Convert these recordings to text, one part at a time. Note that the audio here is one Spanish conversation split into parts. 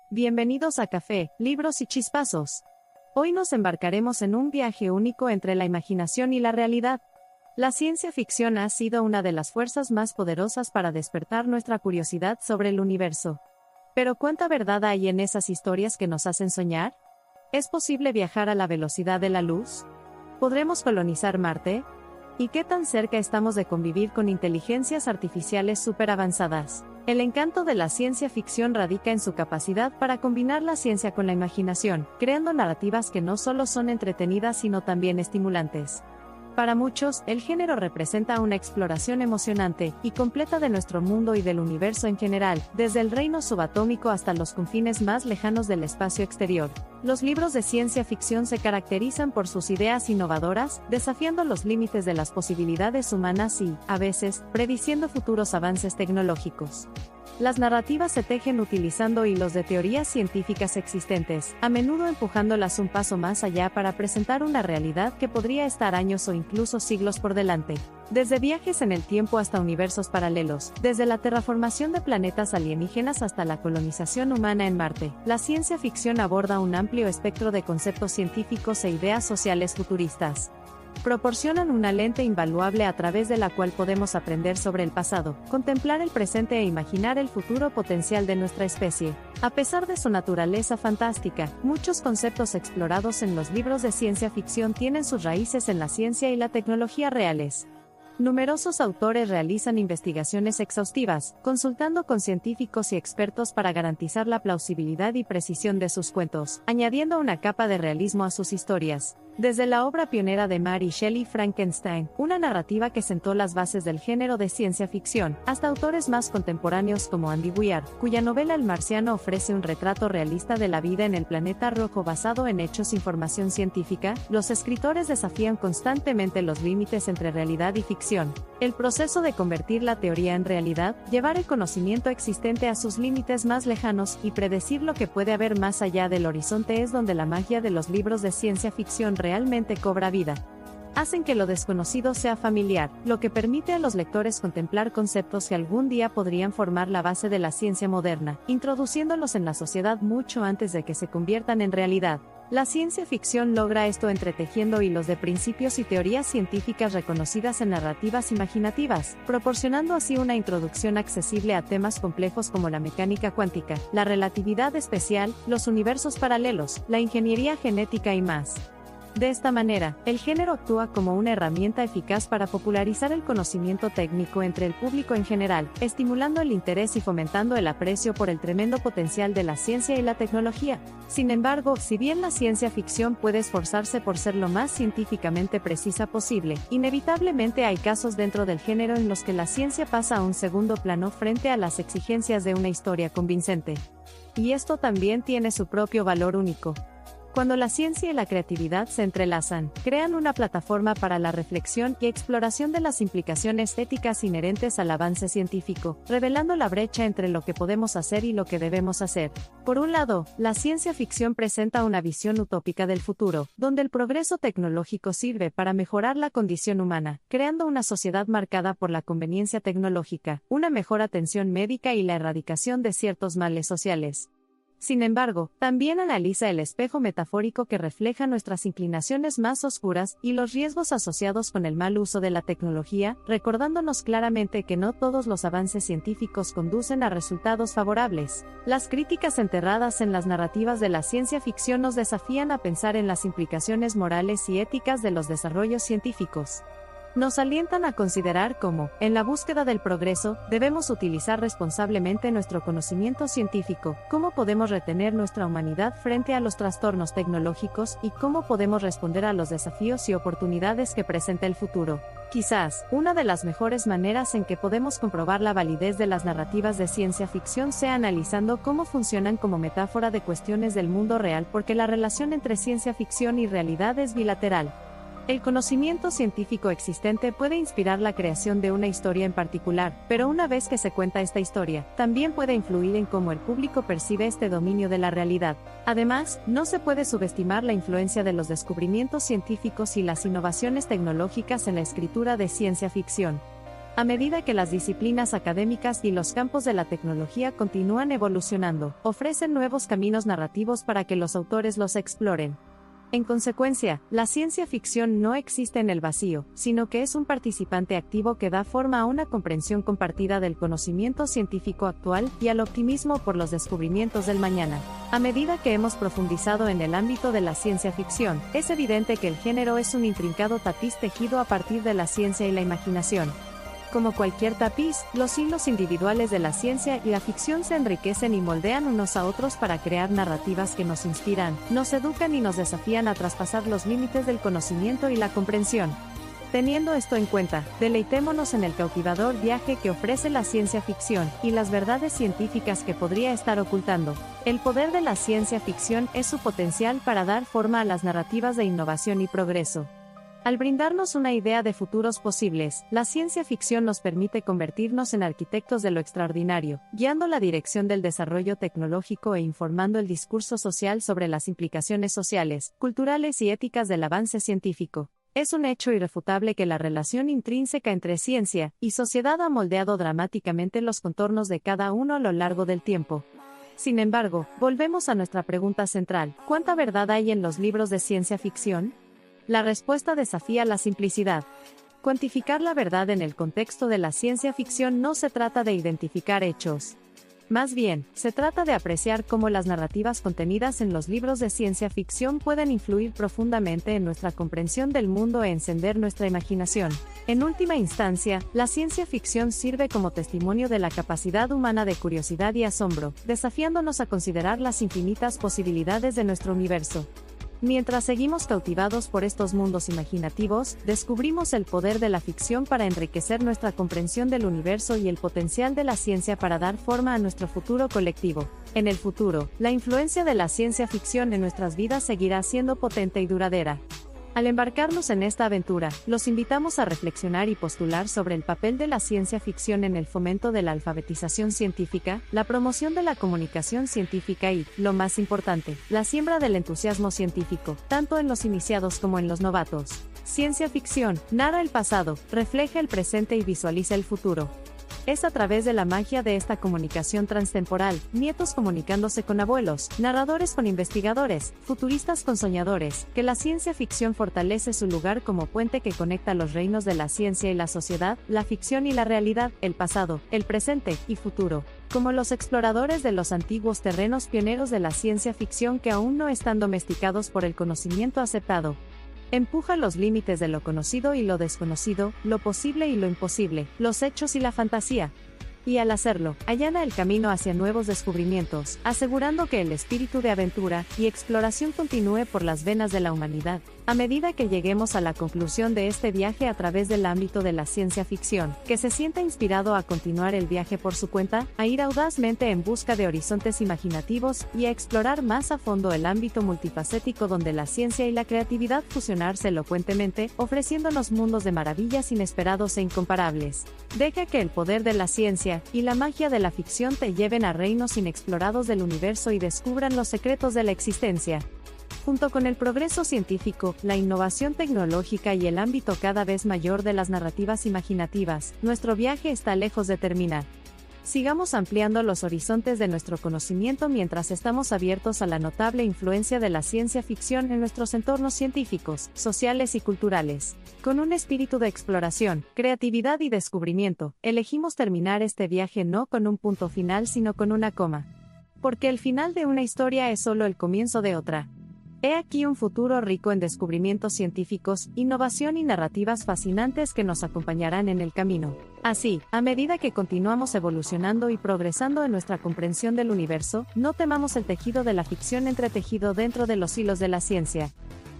Bienvenidos a Café, Libros y Chispazos. Hoy nos embarcaremos en un viaje único entre la imaginación y la realidad. La ciencia ficción ha sido una de las fuerzas más poderosas para despertar nuestra curiosidad sobre el universo. Pero ¿cuánta verdad hay en esas historias que nos hacen soñar? ¿Es posible viajar a la velocidad de la luz? ¿Podremos colonizar Marte? ¿Y qué tan cerca estamos de convivir con inteligencias artificiales superavanzadas? El encanto de la ciencia ficción radica en su capacidad para combinar la ciencia con la imaginación, creando narrativas que no solo son entretenidas sino también estimulantes. Para muchos, el género representa una exploración emocionante y completa de nuestro mundo y del universo en general, desde el reino subatómico hasta los confines más lejanos del espacio exterior. Los libros de ciencia ficción se caracterizan por sus ideas innovadoras, desafiando los límites de las posibilidades humanas y, a veces, prediciendo futuros avances tecnológicos. Las narrativas se tejen utilizando hilos de teorías científicas existentes, a menudo empujándolas un paso más allá para presentar una realidad que podría estar años o incluso siglos por delante. Desde viajes en el tiempo hasta universos paralelos, desde la terraformación de planetas alienígenas hasta la colonización humana en Marte, la ciencia ficción aborda un amplio espectro de conceptos científicos e ideas sociales futuristas. Proporcionan una lente invaluable a través de la cual podemos aprender sobre el pasado, contemplar el presente e imaginar el futuro potencial de nuestra especie. A pesar de su naturaleza fantástica, muchos conceptos explorados en los libros de ciencia ficción tienen sus raíces en la ciencia y la tecnología reales. Numerosos autores realizan investigaciones exhaustivas, consultando con científicos y expertos para garantizar la plausibilidad y precisión de sus cuentos, añadiendo una capa de realismo a sus historias. Desde la obra pionera de Mary Shelley, Frankenstein, una narrativa que sentó las bases del género de ciencia ficción, hasta autores más contemporáneos como Andy Weir, cuya novela El Marciano ofrece un retrato realista de la vida en el planeta rojo basado en hechos e información científica, los escritores desafían constantemente los límites entre realidad y ficción. El proceso de convertir la teoría en realidad, llevar el conocimiento existente a sus límites más lejanos y predecir lo que puede haber más allá del horizonte es donde la magia de los libros de ciencia ficción realmente cobra vida. Hacen que lo desconocido sea familiar, lo que permite a los lectores contemplar conceptos que algún día podrían formar la base de la ciencia moderna, introduciéndolos en la sociedad mucho antes de que se conviertan en realidad. La ciencia ficción logra esto entretejiendo hilos de principios y teorías científicas reconocidas en narrativas imaginativas, proporcionando así una introducción accesible a temas complejos como la mecánica cuántica, la relatividad especial, los universos paralelos, la ingeniería genética y más. De esta manera, el género actúa como una herramienta eficaz para popularizar el conocimiento técnico entre el público en general, estimulando el interés y fomentando el aprecio por el tremendo potencial de la ciencia y la tecnología. Sin embargo, si bien la ciencia ficción puede esforzarse por ser lo más científicamente precisa posible, inevitablemente hay casos dentro del género en los que la ciencia pasa a un segundo plano frente a las exigencias de una historia convincente. Y esto también tiene su propio valor único. Cuando la ciencia y la creatividad se entrelazan, crean una plataforma para la reflexión y exploración de las implicaciones éticas inherentes al avance científico, revelando la brecha entre lo que podemos hacer y lo que debemos hacer. Por un lado, la ciencia ficción presenta una visión utópica del futuro, donde el progreso tecnológico sirve para mejorar la condición humana, creando una sociedad marcada por la conveniencia tecnológica, una mejor atención médica y la erradicación de ciertos males sociales. Sin embargo, también analiza el espejo metafórico que refleja nuestras inclinaciones más oscuras y los riesgos asociados con el mal uso de la tecnología, recordándonos claramente que no todos los avances científicos conducen a resultados favorables. Las críticas enterradas en las narrativas de la ciencia ficción nos desafían a pensar en las implicaciones morales y éticas de los desarrollos científicos. Nos alientan a considerar cómo, en la búsqueda del progreso, debemos utilizar responsablemente nuestro conocimiento científico, cómo podemos retener nuestra humanidad frente a los trastornos tecnológicos y cómo podemos responder a los desafíos y oportunidades que presenta el futuro. Quizás, una de las mejores maneras en que podemos comprobar la validez de las narrativas de ciencia ficción sea analizando cómo funcionan como metáfora de cuestiones del mundo real, porque la relación entre ciencia ficción y realidad es bilateral. El conocimiento científico existente puede inspirar la creación de una historia en particular, pero una vez que se cuenta esta historia, también puede influir en cómo el público percibe este dominio de la realidad. Además, no se puede subestimar la influencia de los descubrimientos científicos y las innovaciones tecnológicas en la escritura de ciencia ficción. A medida que las disciplinas académicas y los campos de la tecnología continúan evolucionando, ofrecen nuevos caminos narrativos para que los autores los exploren. En consecuencia, la ciencia ficción no existe en el vacío, sino que es un participante activo que da forma a una comprensión compartida del conocimiento científico actual y al optimismo por los descubrimientos del mañana. A medida que hemos profundizado en el ámbito de la ciencia ficción, es evidente que el género es un intrincado tapiz tejido a partir de la ciencia y la imaginación. Como cualquier tapiz, los hilos individuales de la ciencia y la ficción se enriquecen y moldean unos a otros para crear narrativas que nos inspiran, nos educan y nos desafían a traspasar los límites del conocimiento y la comprensión. Teniendo esto en cuenta, deleitémonos en el cautivador viaje que ofrece la ciencia ficción y las verdades científicas que podría estar ocultando. El poder de la ciencia ficción es su potencial para dar forma a las narrativas de innovación y progreso. Al brindarnos una idea de futuros posibles, la ciencia ficción nos permite convertirnos en arquitectos de lo extraordinario, guiando la dirección del desarrollo tecnológico e informando el discurso social sobre las implicaciones sociales, culturales y éticas del avance científico. Es un hecho irrefutable que la relación intrínseca entre ciencia y sociedad ha moldeado dramáticamente los contornos de cada uno a lo largo del tiempo. Sin embargo, volvemos a nuestra pregunta central: ¿cuánta verdad hay en los libros de ciencia ficción? La respuesta desafía la simplicidad. Cuantificar la verdad en el contexto de la ciencia ficción no se trata de identificar hechos. Más bien, se trata de apreciar cómo las narrativas contenidas en los libros de ciencia ficción pueden influir profundamente en nuestra comprensión del mundo e encender nuestra imaginación. En última instancia, la ciencia ficción sirve como testimonio de la capacidad humana de curiosidad y asombro, desafiándonos a considerar las infinitas posibilidades de nuestro universo. Mientras seguimos cautivados por estos mundos imaginativos, descubrimos el poder de la ficción para enriquecer nuestra comprensión del universo y el potencial de la ciencia para dar forma a nuestro futuro colectivo. En el futuro, la influencia de la ciencia ficción en nuestras vidas seguirá siendo potente y duradera. Al embarcarnos en esta aventura, los invitamos a reflexionar y postular sobre el papel de la ciencia ficción en el fomento de la alfabetización científica, la promoción de la comunicación científica y, lo más importante, la siembra del entusiasmo científico, tanto en los iniciados como en los novatos. Ciencia ficción narra el pasado, refleja el presente y visualiza el futuro. Es a través de la magia de esta comunicación transtemporal, nietos comunicándose con abuelos, narradores con investigadores, futuristas con soñadores, que la ciencia ficción fortalece su lugar como puente que conecta los reinos de la ciencia y la sociedad, la ficción y la realidad, el pasado, el presente y futuro. Como los exploradores de los antiguos terrenos pioneros de la ciencia ficción que aún no están domesticados por el conocimiento aceptado. Empuja los límites de lo conocido y lo desconocido, lo posible y lo imposible, los hechos y la fantasía. Y al hacerlo, allana el camino hacia nuevos descubrimientos, asegurando que el espíritu de aventura y exploración continúe por las venas de la humanidad. A medida que lleguemos a la conclusión de este viaje a través del ámbito de la ciencia ficción, que se sienta inspirado a continuar el viaje por su cuenta, a ir audazmente en busca de horizontes imaginativos y a explorar más a fondo el ámbito multifacético donde la ciencia y la creatividad fusionarse elocuentemente, ofreciéndonos mundos de maravillas inesperados e incomparables. Deja que el poder de la ciencia y la magia de la ficción te lleven a reinos inexplorados del universo y descubran los secretos de la existencia. Junto con el progreso científico, la innovación tecnológica y el ámbito cada vez mayor de las narrativas imaginativas, nuestro viaje está lejos de terminar. Sigamos ampliando los horizontes de nuestro conocimiento mientras estamos abiertos a la notable influencia de la ciencia ficción en nuestros entornos científicos, sociales y culturales. Con un espíritu de exploración, creatividad y descubrimiento, elegimos terminar este viaje no con un punto final sino con una coma. Porque el final de una historia es solo el comienzo de otra. He aquí un futuro rico en descubrimientos científicos, innovación y narrativas fascinantes que nos acompañarán en el camino. Así, a medida que continuamos evolucionando y progresando en nuestra comprensión del universo, no temamos el tejido de la ficción entretejido dentro de los hilos de la ciencia.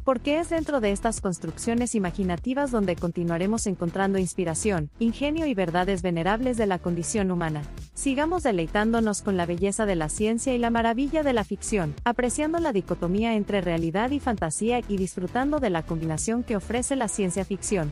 Porque es dentro de estas construcciones imaginativas donde continuaremos encontrando inspiración, ingenio y verdades venerables de la condición humana. Sigamos deleitándonos con la belleza de la ciencia y la maravilla de la ficción, apreciando la dicotomía entre realidad y fantasía y disfrutando de la combinación que ofrece la ciencia ficción.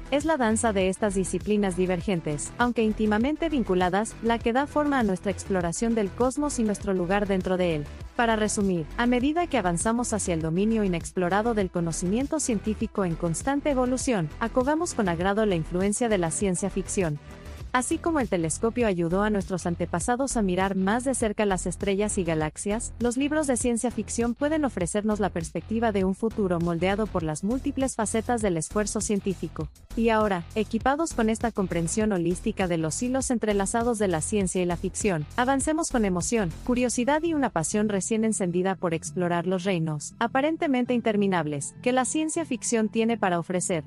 Es la danza de estas disciplinas divergentes, aunque íntimamente vinculadas, la que da forma a nuestra exploración del cosmos y nuestro lugar dentro de él. Para resumir, a medida que avanzamos hacia el dominio inexplorado del conocimiento científico en constante evolución, acogamos con agrado la influencia de la ciencia ficción. Así como el telescopio ayudó a nuestros antepasados a mirar más de cerca las estrellas y galaxias, los libros de ciencia ficción pueden ofrecernos la perspectiva de un futuro moldeado por las múltiples facetas del esfuerzo científico. Y ahora, equipados con esta comprensión holística de los hilos entrelazados de la ciencia y la ficción, avancemos con emoción, curiosidad y una pasión recién encendida por explorar los reinos, aparentemente interminables, que la ciencia ficción tiene para ofrecer.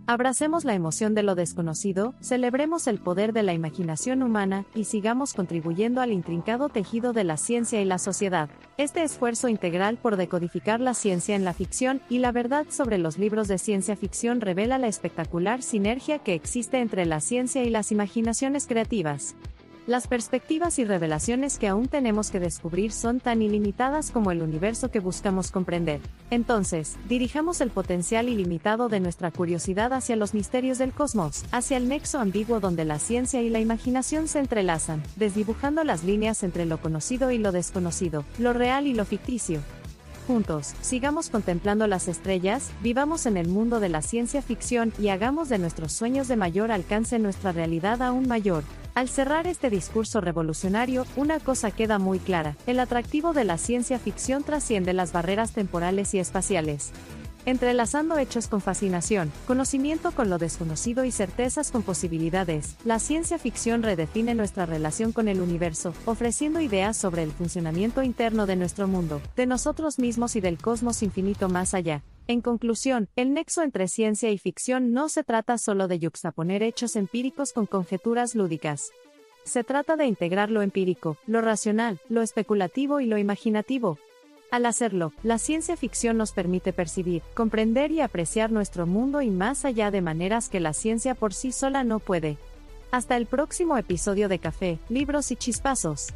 Abracemos la emoción de lo desconocido, celebremos el poder de la imaginación humana, y sigamos contribuyendo al intrincado tejido de la ciencia y la sociedad. Este esfuerzo integral por decodificar la ciencia en la ficción y la verdad sobre los libros de ciencia ficción revela la espectacular sinergia que existe entre la ciencia y las imaginaciones creativas. Las perspectivas y revelaciones que aún tenemos que descubrir son tan ilimitadas como el universo que buscamos comprender. Entonces, dirijamos el potencial ilimitado de nuestra curiosidad hacia los misterios del cosmos, hacia el nexo ambiguo donde la ciencia y la imaginación se entrelazan, desdibujando las líneas entre lo conocido y lo desconocido, lo real y lo ficticio. Juntos, sigamos contemplando las estrellas, vivamos en el mundo de la ciencia ficción y hagamos de nuestros sueños de mayor alcance nuestra realidad aún mayor. Al cerrar este discurso revolucionario, una cosa queda muy clara: el atractivo de la ciencia ficción trasciende las barreras temporales y espaciales. Entrelazando hechos con fascinación, conocimiento con lo desconocido y certezas con posibilidades, la ciencia ficción redefine nuestra relación con el universo, ofreciendo ideas sobre el funcionamiento interno de nuestro mundo, de nosotros mismos y del cosmos infinito más allá. En conclusión, el nexo entre ciencia y ficción no se trata solo de yuxtaponer hechos empíricos con conjeturas lúdicas. Se trata de integrar lo empírico, lo racional, lo especulativo y lo imaginativo. Al hacerlo, la ciencia ficción nos permite percibir, comprender y apreciar nuestro mundo y más allá de maneras que la ciencia por sí sola no puede. Hasta el próximo episodio de Café, Libros y Chispazos.